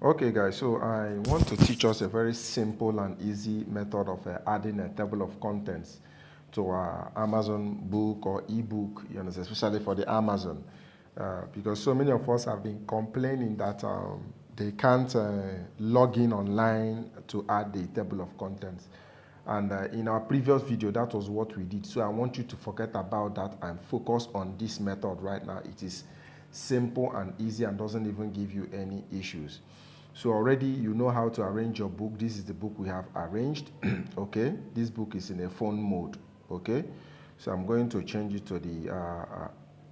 Okay guys, so I want to teach us a very simple and easy method of adding a table of contents to our Amazon book or ebook, you know, especially for the Amazon. Because so many of us have been complaining that they can't log in online to add the table of contents. And in our previous video, that was what we did. So I want you to forget about that and focus on this method right now. It is simple and easy and doesn't even give you any issues. So already you know how to arrange your book. This is the book we have arranged. Okay, this book is in a phone mode. Okay, so I'm going to change it to the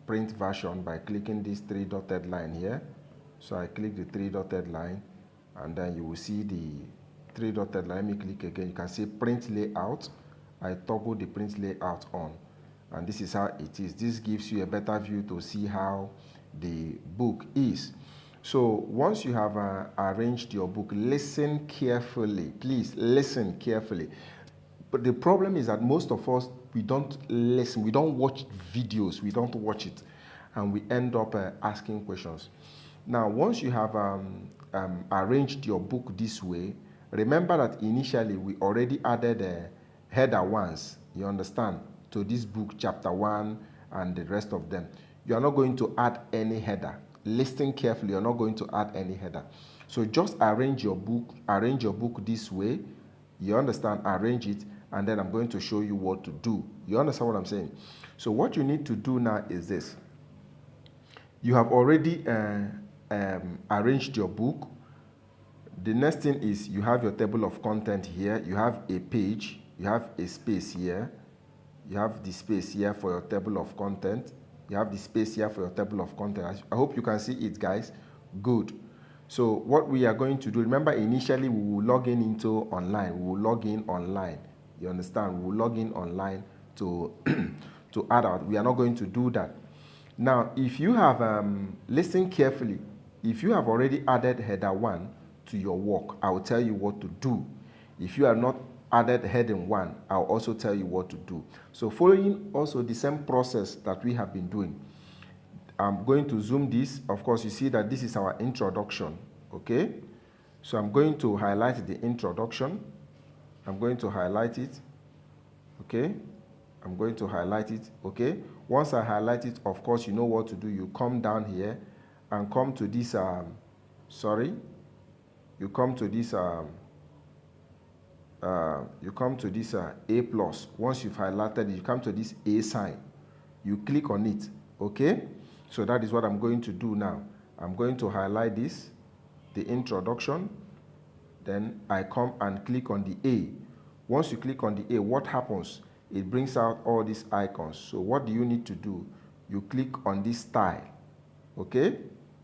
print version by clicking this three dotted line here. So I click the three dotted line and then you will see the three dotted line. Let me click again. You can see print layout. I toggle the print layout on, and this is how it is. This gives you a better view to see how the book is. So once you have arranged your book, listen carefully. Please listen carefully. But the problem is that most of us, we don't listen. We don't watch videos. We don't watch it. And we end up asking questions. Now, once you have arranged your book this way, remember that initially we already added a header once, you understand, to this book, chapter 1 and the rest of them. You are not going to add any header. Listen carefully, you're not going to add any header. So just arrange your book this way. You understand? Arrange it, and then I'm going to show you what to do. You understand what I'm saying? So what you need to do now is this. You have already arranged your book. The next thing is you have your table of content here. You have a page. You have a space here. You have the space here for your table of content. You have the space here for your table of content. I hope you can see it, guys. Good. So what we are going to do, remember initially we will log in into online. We will log in online. You understand? We will log in online to, to add out. We are not going to do that. Now, if you have, listen carefully, if you have already added header 1 to your work, I will tell you what to do. If you have not added heading 1, I'll also tell you what to do. So following also the same process that we have been doing, I'm going to zoom this. Of course, you see that this is our introduction, okay? So I'm going to highlight the introduction. I'm going to highlight it, okay? I'm going to highlight it, okay? Once I highlight it, of course, you know what to do. You come down here and come to this, you come to this, A plus. Once you've highlighted it, you come to this A sign. You click on it, okay? So that is what I'm going to do now. I'm going to highlight this, the introduction. Then I come and click on the A. Once you click on the A, what happens? It brings out all these icons. So what do you need to do? You click on this style, okay?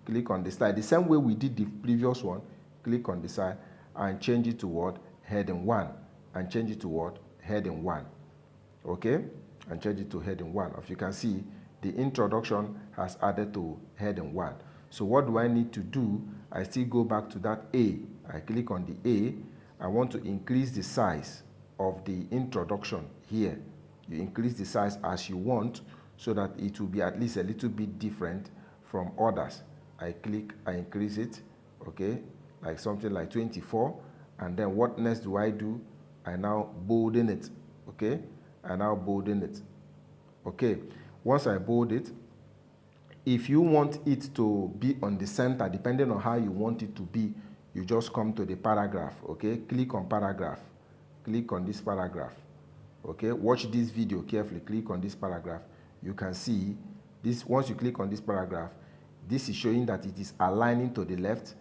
Click on the style. The same way we did the previous one, click on the style and change it to what? Heading 1. And change it to what? Heading 1, okay? And change it to heading 1. As you can see, the introduction has added to heading 1. So what do I need to do? I still go back to that A. I click on the A. I want to increase the size of the introduction here. You increase the size as you want so that it will be at least a little bit different from others. I click, I increase it, okay, like something like 24. And then what next do? I now bolden it, okay? I now bolden it, okay? Once I bold it, if you want it to be on the center, depending on how you want it to be, you just come to the paragraph, okay? Click on paragraph. Click on this paragraph, okay? Watch this video carefully. Click on this paragraph. You can see this. Once you click on this paragraph, this is showing that it is aligning to the left.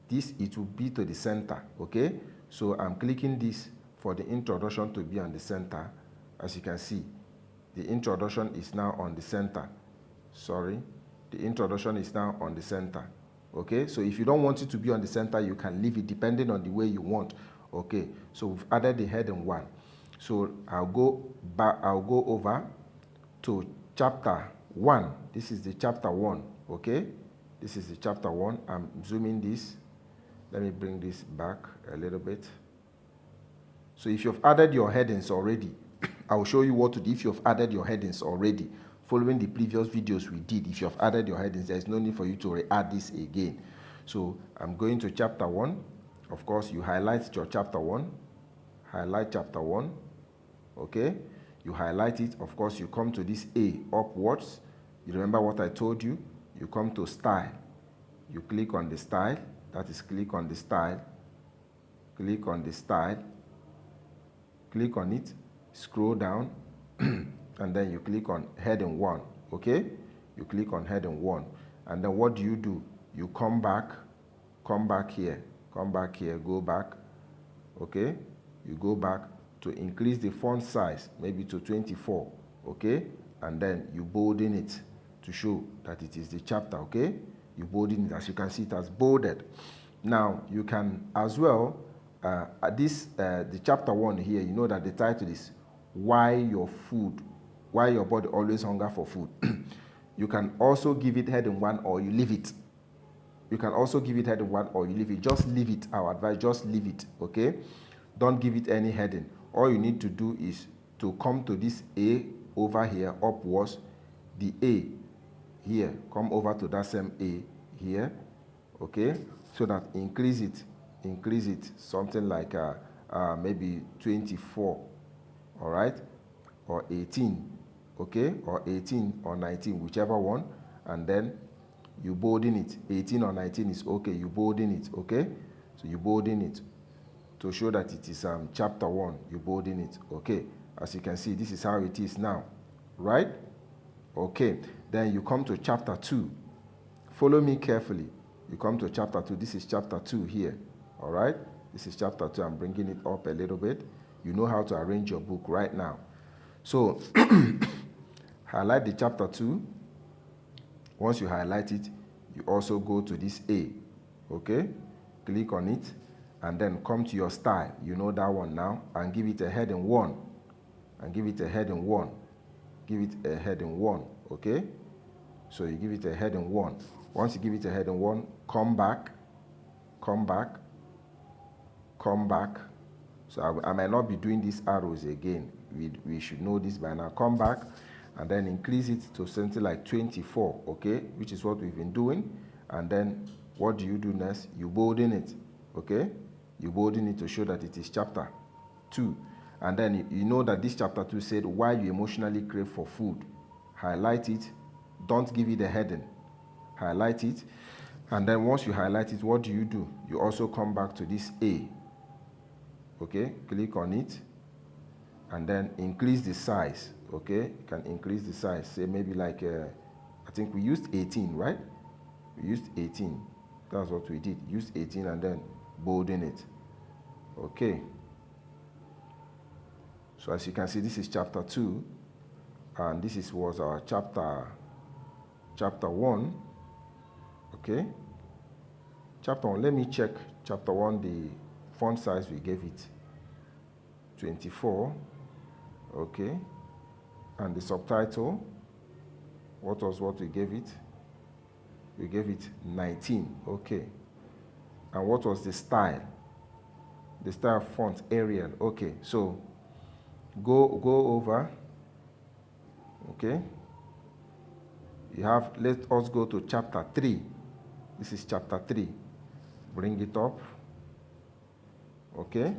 This, it will be to the center, okay? So I'm clicking this for the introduction to be on the center. As you can see, the introduction is now on the center. Sorry, the introduction is now on the center, okay? So if you don't want it to be on the center, you can leave it depending on the way you want, okay? So we've added the heading 1. So I'll go over to chapter 1. This is the chapter 1, okay? This is the chapter 1. I'm zooming this. Let me bring this back a little bit. So if you've added your headings already, I'll show you what to do if you've added your headings already. Following the previous videos we did, if you've added your headings, there's no need for you to re-add this again. So I'm going to chapter 1. Of course, you highlight your chapter 1. Highlight chapter 1. Okay? You highlight it. Of course, you come to this A upwards. You remember what I told you? You come to style. You click on the style. That is, click on the style. Click on the style. Click on it. Scroll down. And then you click on heading 1. Okay? You click on heading 1. And then what do? You come back here. Come back here. Go back. Okay? You go back to increase the font size, maybe to 24. Okay? And then you bolden it to show that it is the chapter. Okay? You bolden it. As you can see, it has bolded. Now, you can as well, the chapter 1 here, you know that the title is Why Your Body Always Hunger for Food. You can also give it heading 1 or you leave it. You can also give it heading 1 or you leave it. Just leave it. Our advice, just leave it. Okay? Don't give it any heading. All you need to do is to come to this A over here, upwards, the A here. Come over to that same A here. Okay? So that increase it, something like maybe 24. All right? Or 18. Okay? Or 18 or 19, whichever one. And then you bolden it. 18 or 19 is okay. You bolden it. Okay? So you bolden it to show that it is chapter 1. You bolden it. Okay? As you can see, this is how it is now. Right? Okay. Then you come to chapter 2. Follow me carefully. You come to chapter 2. This is chapter 2 here. All right? This is chapter 2. I'm bringing it up a little bit. You know how to arrange your book right now. So, highlight the chapter 2. Once you highlight it, you also go to this A. Okay? Click on it. And then come to your style. You know that one now. And give it a heading 1. And give it a heading 1. Give it a heading 1. Okay? So you give it a heading 1. Once you give it a heading 1, come back. Come back. Come back. So I might not be doing these arrows again. We should know this by now. Come back and then increase it to something like 24, okay? Which is what we've been doing. And then what do you do next? You bolden it, okay? You bolden it to show that it is chapter 2. And then you know that this chapter 2 said, why you emotionally crave for food. Highlight it. Don't give it a heading. Highlight it. And then once you highlight it, what do? You also come back to this A. Okay, click on it and then increase the size. Okay, you can increase the size. Say maybe like, I think we used 18, right? We used 18. That's what we did. Used 18 and then bolden it. Okay. So as you can see, this is chapter 2. And this was our chapter 1. Okay. Chapter 1, let me check chapter 1, the font size we gave it 24. Okay. And the subtitle, what was what we gave it? We gave it 19. Okay. And what was the style? The style font, Arial. Okay. So go over. Okay. Let us go to chapter 3. This is chapter 3. Bring it up. Okay.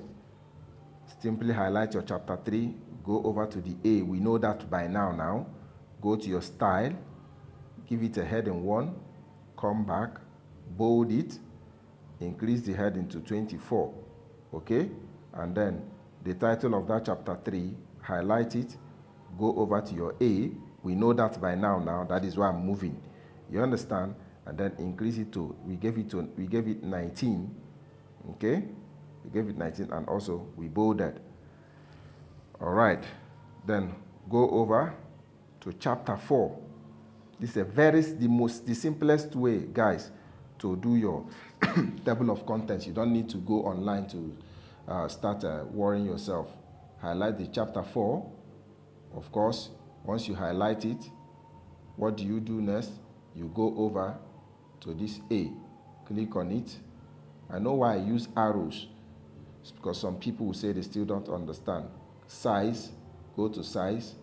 Simply highlight your chapter 3. Go over to the A. We know that by now. Go to your style. Give it a heading 1. Come back. Bold it. Increase the heading to 24. Okay. And then the title of that chapter 3. Highlight it. Go over to your A. We know that by now. That is why I'm moving. You understand? And then increase it to, we gave it 19. Okay? We gave it 19 and also we bolded. All right. Then go over to chapter 4. This is the simplest way, guys, to do your table of contents. You don't need to go online to start worrying yourself. Highlight the chapter 4. Of course, once you highlight it, what do you do next? You go over to this A. Click on it. I know why I use arrows. It's because some people will say they still don't understand. Size, go to size.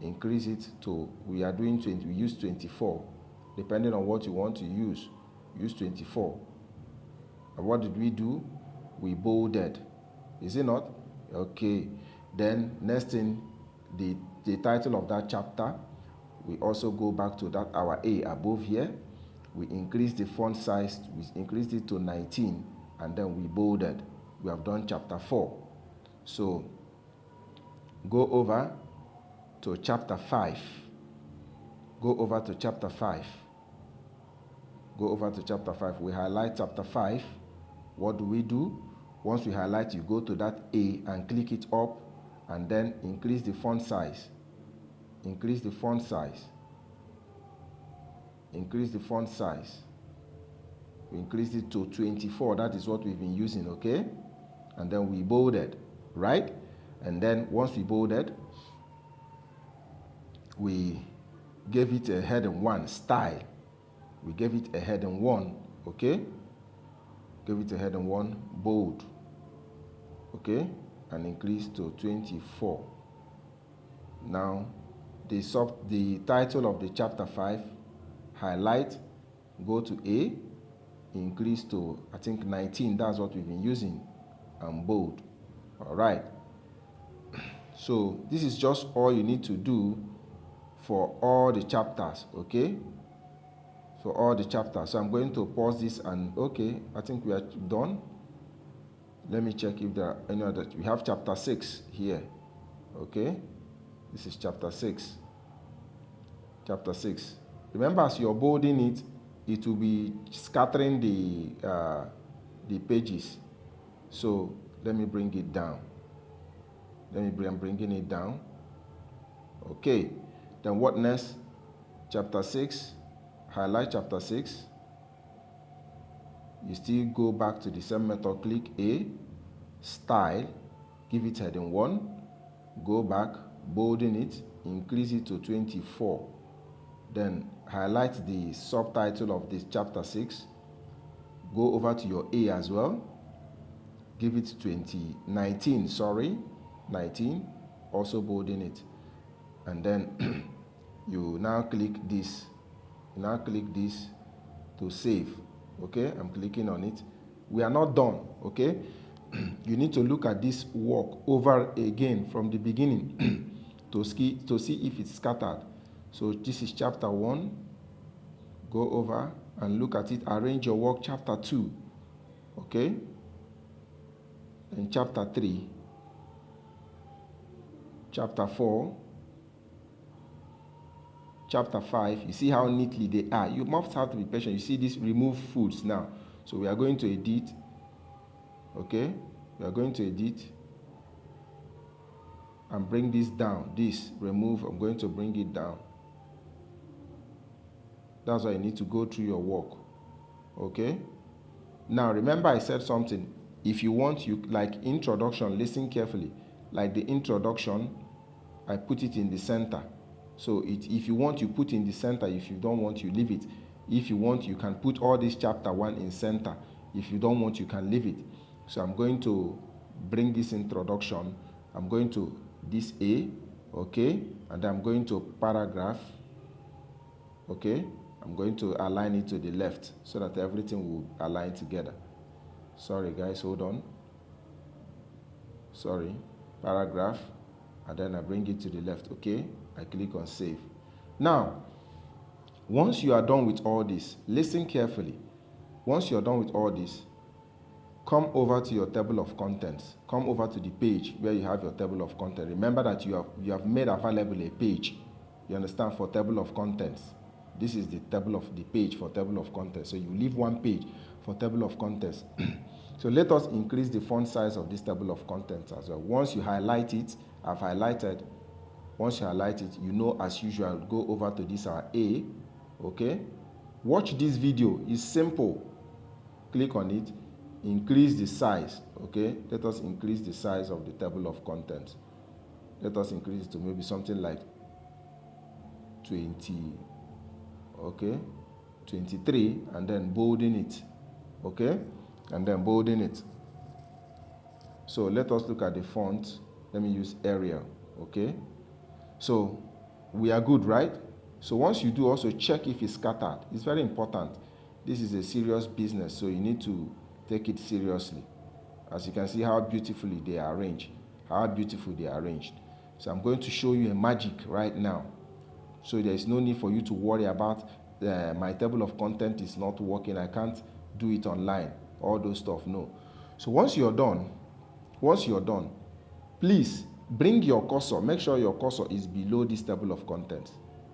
Increase it to, we use 24. Depending on what you want to use. use 24. And what did we do? We bolded. Is it not? Okay. Then next thing, the title of that chapter, we also go back to that our A above here. We increase the font size, we increased it to 19, and then we bolded. We have done chapter 4. So go over to chapter 5. Go over to chapter 5. Go over to chapter 5. We highlight chapter 5. What do we do? Once we highlight, you go to that A and click it up, and then increase the font size. Increase the font size. Increase the font size. We increased it to 24. That is what we've been using, okay? And then we bolded, right? And then once we bolded, we gave it a heading 1, style. We gave it a heading 1, okay? Give it a heading 1, bold, okay? And increase to 24. Now, the title of the chapter 5, highlight, go to A, increase to, I think, 19. That's what we've been using, and bold. All right. So this is just all you need to do for all the chapters, okay? For all the chapters. So I'm going to pause this and, okay, I think we are done. Let me check if there are any other. We have chapter 6 here, okay? This is chapter 6. Chapter 6. Remember, as you're bolding it, it will be scattering the pages. So let me bring it down. I'm bringing it down. Okay. Then what next? Chapter 6. Highlight chapter 6. You still go back to the same method. Click A, style, give it heading 1, go back, bolden it, increase it to 24. Then highlight the subtitle of this chapter 6. Go over to your A as well. Give it 19, sorry, 19. Also bolden it. And then you now click this. You now click this to save. Okay, I'm clicking on it. We are not done. Okay, you need to look at this work over again from the beginning to see if it's scattered. So this is chapter 1. Go over and look at it. Arrange your work, chapter 2. Okay, and chapter 3, chapter 4, chapter 5. You see how neatly they are. You must have to be patient. You see this remove foods now. So we are going to edit. Okay, we are going to edit and bring this down. This remove, I'm going to bring it down. That's why you need to go through your work. Okay, now remember I said something. If you want, you like introduction, listen carefully. Like the introduction, I put it in the center. So if you want, you put in the center. If you don't want, you leave it. If you want, you can put all this chapter 1 in center. If you don't want, you can leave it. So I'm going to bring this introduction. I'm going to this A, okay, and then I'm going to paragraph, okay. I'm going to align it to the left so that everything will align together. Sorry guys, hold on. Sorry, paragraph, and then I bring it to the left, okay. I click on save. Now, once you are done with all this, listen carefully. Once you're done with all this, come over to your table of contents. Come over to the page where you have your table of contents. Remember that you have made available a page, you understand, for table of contents. This is the table of the page for table of contents. So you leave one page for table of contents. So let us increase the font size of this table of contents as well. Once you highlight it, I've highlighted. Once you highlight it, you know, as usual, go over to this our A, okay. Watch this video. It's simple. Click on it. Increase the size, okay. Let us increase the size of the table of contents. Let us increase it to maybe something like 20, okay, 23, and then bolden it, okay, and then bolden it. So let us look at the font. Let me use Arial, okay. So we are good, right? So once you do, also check if it's scattered. It's very important. This is a serious business, so you need to take it seriously. As you can see how beautifully they are arranged, how beautiful they are arranged. So I'm going to show you a magic right now. So there is no need for you to worry about my table of content is not working, I can't do it online, all those stuff, no. So once you're done, please bring your cursor. Make sure your cursor is below this table of contents.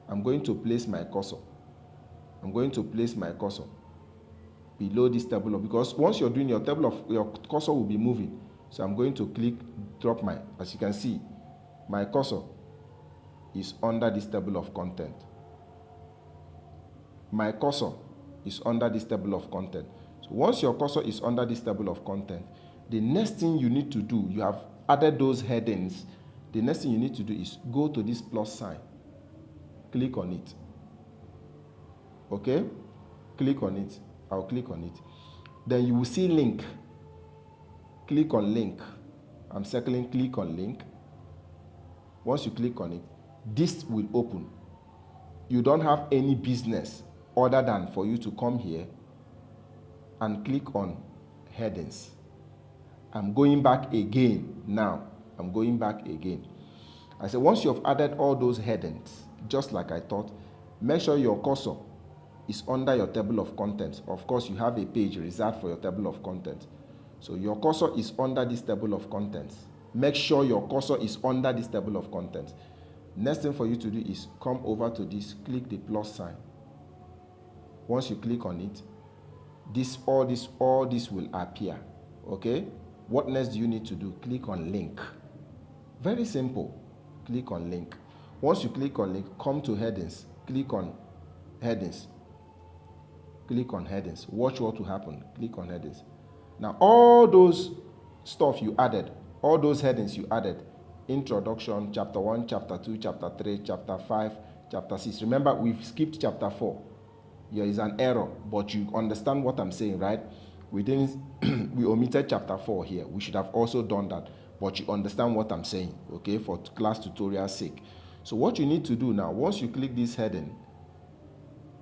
I'm going to place my cursor. Below this table because once you're doing your cursor will be moving. So I'm going to click, drop my, as you can see, my cursor is under this table of content. My cursor is under this table of content. So once your cursor is under this table of content, the next thing you need to do, you have added those headings. The next thing you need to do is go to this plus sign. Click on it. Okay? Click on it. I'll click on it. Then you will see link. Click on link. I'm circling, click on link. Once you click on it, this will open. You don't have any business other than for you to come here and click on headings. I'm going back again now. I'm going back again. I said once you've added all those headings, just like I thought, make sure your cursor is under your table of contents. Of course, you have a page reserved for your table of contents. So your cursor is under this table of contents. Make sure your cursor is under this table of contents. Next thing for you to do is come over to this, click the plus sign. Once you click on it, all this will appear. Okay? What next do you need to do? Click on link. Very simple. Click on link. Once you click on link, come to headings. Click on headings. Click on headings. Watch what will happen. Click on headings. Now, all those stuff you added, all those headings you added, introduction, chapter 1, chapter 2, chapter 3, chapter 5, chapter 6. Remember, we've skipped chapter 4. There is an error, but you understand what I'm saying, right? We omitted chapter 4 here. We should have also done that, but you understand what I'm saying, okay, for class tutorial sake. So what you need to do now, once you click this heading,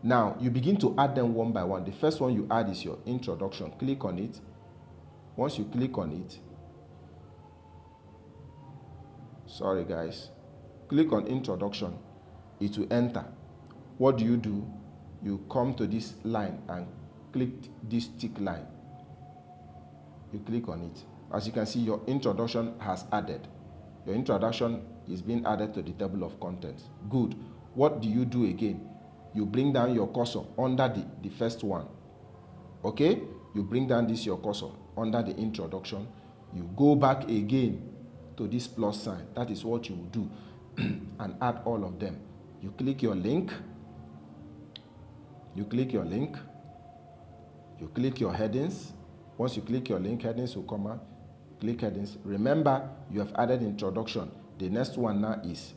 now you begin to add them one by one. The first one you add is your introduction. Click on it. Once you click on it, sorry guys, click on introduction, it will enter. What do? You come to this line and click this tick line. You click on it. As you can see, your introduction has added. Your introduction is being added to the table of contents. Good. What do you do again? You bring down your cursor under the first one. Okay? You bring down your cursor under the introduction. You go back again to this plus sign. That is what you will do and add all of them. You click your link. You click your link. You click your headings. Once you click your link, headings will come out. Click headings. Remember, you have added introduction. The next one now is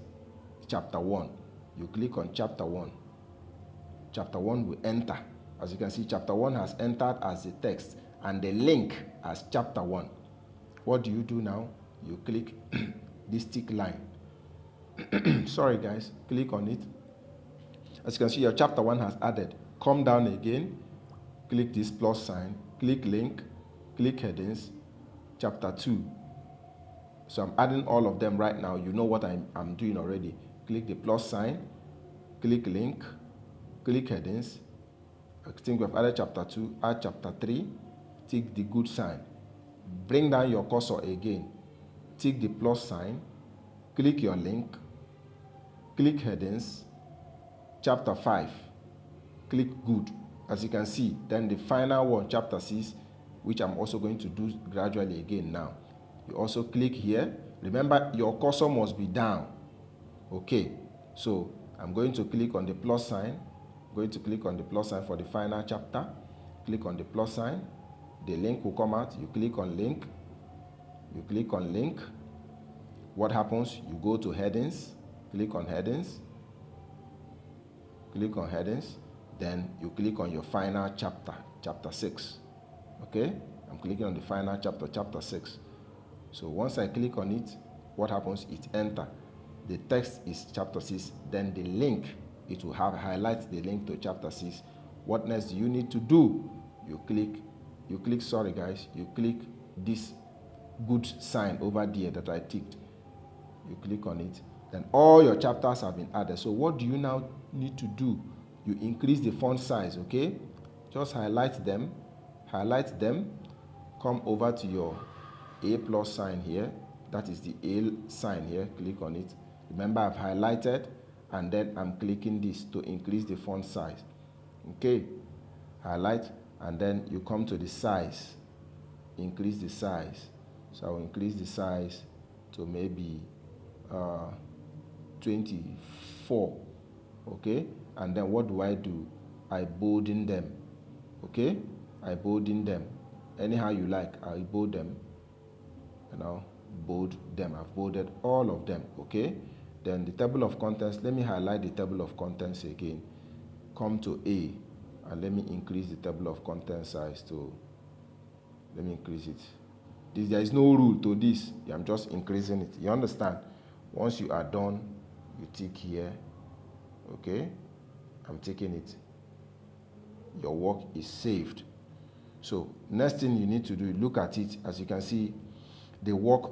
chapter 1. You click on chapter 1. Chapter 1 will enter. As you can see, chapter 1 has entered as the text and the link as chapter 1. What do you do now? You click this tick line. Sorry guys, click on it. As you can see, your chapter 1 has added. Come down again, click this plus sign, click link, click headings, chapter 2. So I'm adding all of them right now. You know what I'm doing already. Click the plus sign, click link, click headings. I think we've added chapter 2, add chapter 3, tick the good sign. Bring down your cursor again, tick the plus sign, click your link, click headings, chapter 5, click good. As you can see, then the final one, chapter 6, which I'm also going to do gradually again now. You also click here. Remember, your cursor must be down. Okay, so I'm going to click on the plus sign. I'm going to click on the plus sign for the final chapter. Click on the plus sign. The link will come out. You click on link. You click on link. What happens? You go to headings. Click on headings. Click on headings. Then you click on your final chapter, chapter 6. Okay? I'm clicking on the final chapter, chapter 6. So once I click on it, what happens? It enter. The text is chapter 6. Then the link, it will have highlight the link to chapter 6. What next do you need to do? You click this good sign over there that I ticked. You click on it, then all your chapters have been added. So what do you now need to do? You increase the font size, okay? Just highlight them, come over to your A plus sign here. That is the A sign here. Click on it. Remember, I've highlighted, and then I'm clicking this to increase the font size. Okay, highlight, and then you come to the size. Increase the size. So I'll increase the size to maybe 24. Okay, and then what do? I bolden them. Okay, I bolden them. Anyhow you like, I bold them. And I'll bold them. I've bolded all of them. Okay, then the table of contents, let me highlight the table of contents again. Come to A, and let me increase the table of contents size to, let me increase it. There is no rule to this. I'm just increasing it. You understand? Once you are done, you tick here. Okay, I'm taking it. Your work is saved. So next thing you need to do, look at it. As you can see, the work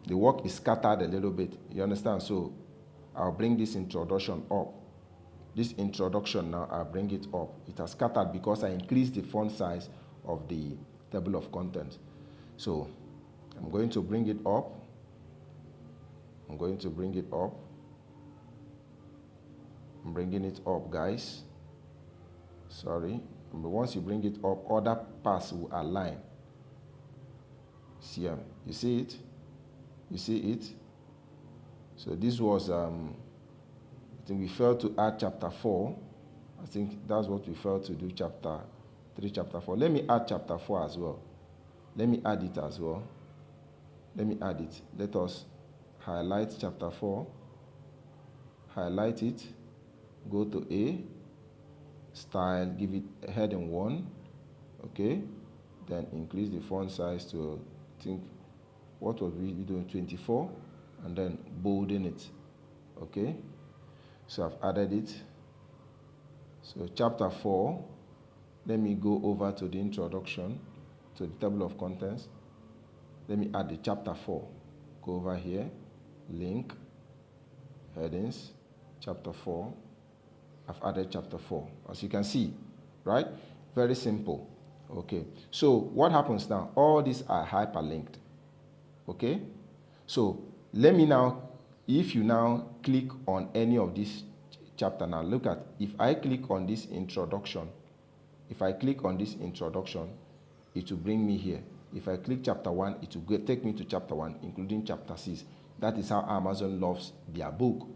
the work is scattered a little bit. You understand? So I'll bring this introduction up. This introduction now, I'll bring it up. It has scattered because I increased the font size of the table of contents. So I'm going to bring it up. I'm bringing it up, guys. Sorry. But once you bring it up, other parts will align. See, you see it? You see it? So this was, I think we failed to add chapter 4. I think that's what we failed to do, chapter 3, chapter 4. Let me add chapter 4 as well. Let me add it as well. Let me add it. Let us highlight chapter 4. Highlight it. Go to A. Style. Give it a heading 1. Okay. Then increase the font size to, I think, what was we doing? 24. And then bolden it. Okay. So I've added it. So chapter 4. Let me go over to the introduction, to the table of contents. Let me add the chapter 4. Go over here, link, headings, chapter 4. I've added chapter 4, as you can see, right? Very simple. Okay, so what happens now? All these are hyperlinked. Okay, so let me now, if you now click on any of this chapter, now look at, if I click on this introduction, it will bring me here. If I click chapter 1, it will take me to chapter 1, including chapter 6. That is how Amazon loves their book.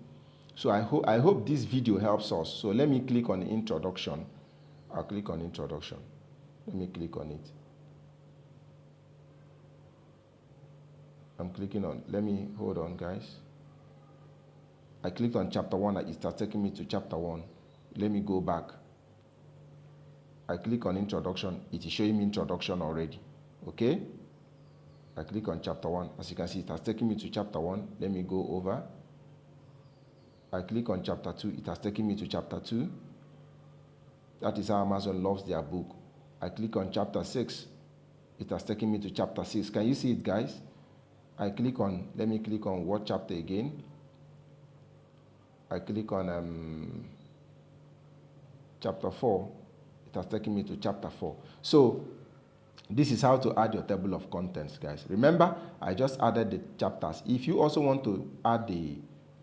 So I hope this video helps us. So let me click on introduction. I'll click on introduction. Let me click on it. I'm clicking on, let me, hold on guys. I clicked on chapter 1, it starts taking me to chapter 1. Let me go back. I click on introduction, it is showing me introduction already. Okay? I click on chapter 1. As you can see, it has taken me to chapter 1. Let me go over. I click on chapter 2. It has taken me to chapter 2. That is how Amazon loves their book. I click on chapter 6. It has taken me to chapter 6. Can you see it, guys? I click on, let me click on what chapter again? I click on chapter 4. It has taken me to chapter 4. So this is how to add your table of contents, guys. Remember, I just added the chapters. If you also want to add the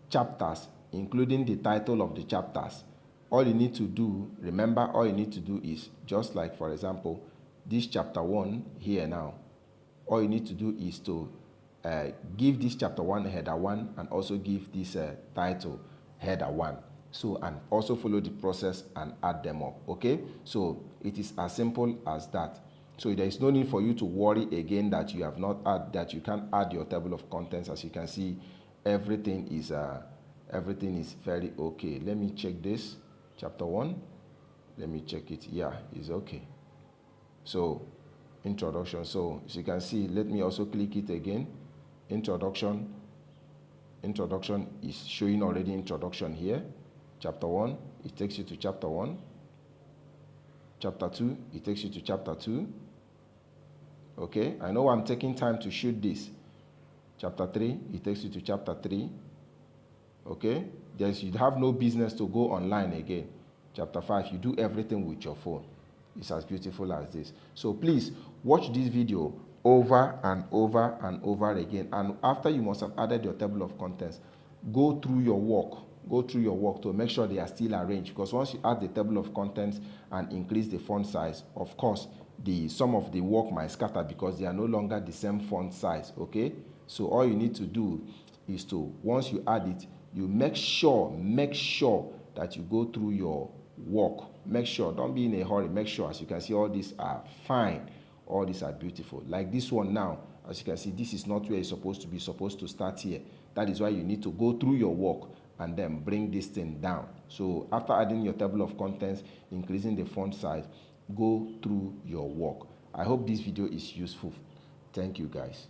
chapters, including the title of the chapters, all you need to do, remember, all you need to do is, just like, for example, this chapter 1 here now, all you need to do is to give this chapter 1 header 1 and also give this title header 1. So, and also follow the process and add them up, okay? So it is as simple as that. So there is no need for you to worry again that you have not add, that you can't add your table of contents. As you can see, everything is very okay. Let me check this chapter 1. Let me check it. Yeah, it's okay. So introduction. So as you can see, let me also click it again. Introduction is showing already introduction here. Chapter 1, it takes you to chapter 1. chapter 2, it takes you to chapter 2. Okay, I know I'm taking time to shoot this. Chapter 3, it takes you to chapter 3. Okay, you have no business to go online again. Chapter 5, you do everything with your phone. It's as beautiful as this. So please watch this video over and over and over again. And after you must have added your table of contents, go through your work. Go through your work to make sure they are still arranged. Because once you add the table of contents and increase the font size, of course, some of the work might scatter because they are no longer the same font size. Okay, so all you need to do is to, once you add it, you make sure that you go through your work. Make sure, don't be in a hurry. Make sure, as you can see, all these are fine. All these are beautiful. Like this one now, as you can see, this is not where it's supposed to be. It's supposed to start here. That is why you need to go through your work and then bring this thing down. So after adding your table of contents, increasing the font size, go through your work. I hope this video is useful. Thank you, guys.